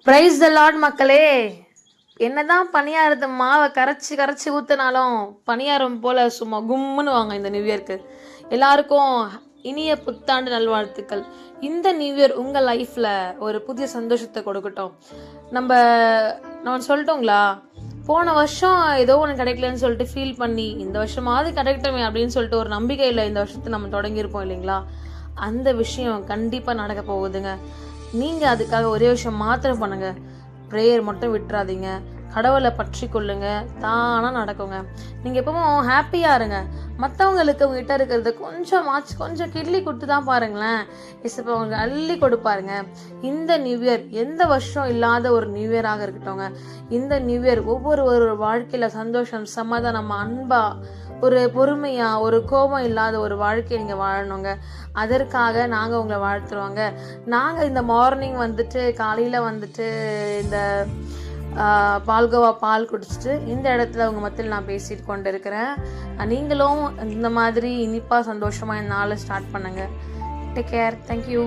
Praise the Lord மக்களே. என்னதான் பணியாரத்து மாவை கரைச்சி கரைச்சி ஊற்றினாலும் பணியாரம் போல் சும்மா கும்முன்னு வாங்க இந்த நியூ இயர்க்கு. எல்லாருக்கும் இனிய புத்தாண்டு நல்வாழ்த்துக்கள். இந்த நியூ இயர் உங்கள் லைஃப்பில் ஒரு புதிய சந்தோஷத்தை கொடுக்கட்டும். நான் சொல்லிட்டோங்களா, போன வருஷம் ஏதோ ஒன்று கிடைக்கலன்னு சொல்லிட்டு ஃபீல் பண்ணி இந்த வருஷமாவது கிடைக்கட்டுமே அப்படின்னு சொல்லிட்டு ஒரு நம்பிக்கையில் இந்த வருஷத்தை நம்ம தொடங்கியிருப்போம் இல்லைங்களா? அந்த விஷயம் கண்டிப்பாக நடக்க போகுதுங்க. நீங்கள் அதுக்காக ஒரே விஷயம் மாத்திரம் பண்ணுங்க, ப்ரேயர் மட்டும் விட்டுறாதீங்க, கடவுளை பற்றி கொள்ளுங்க, தானாக நடக்குங்க. நீங்கள் எப்பவும் ஹாப்பியாக இருங்க. மற்றவங்களுக்கு உங்ககிட்ட இருக்கிறத கொஞ்சம் கிள்ளி கொடுத்து தான் பாருங்களேன், இப்போ அவங்க அள்ளி கொடுப்பாருங்க. இந்த நியூ இயர் எந்த வருஷம் இல்லாத ஒரு நியூ இயராக இருக்கட்டும்ங்க. இந்த நியூ இயர் ஒவ்வொரு வாழ்க்கையில் சந்தோஷம், சமாதானம், அன்பா, ஒரு பொறுமையா, ஒரு கோபம் இல்லாத ஒரு வாழ்க்கையை நீங்கள் வாழணுங்க. அதற்காக நாங்கள் உங்களை வாழ்த்துருவோங்க. நாங்கள் இந்த மார்னிங் காலையில் இந்த பால்கோவா பால் குடிச்சிட்டு இந்த இடத்துல உங்கள் மத்தியில் நான் பேசிட்டு கொண்டு இருக்கிறேன். நீங்களும் இந்த மாதிரி இனிப்பாக சந்தோஷமாக இந்த நாளை ஸ்டார்ட் பண்ணுங்கள். Take care. தேங்க்யூ.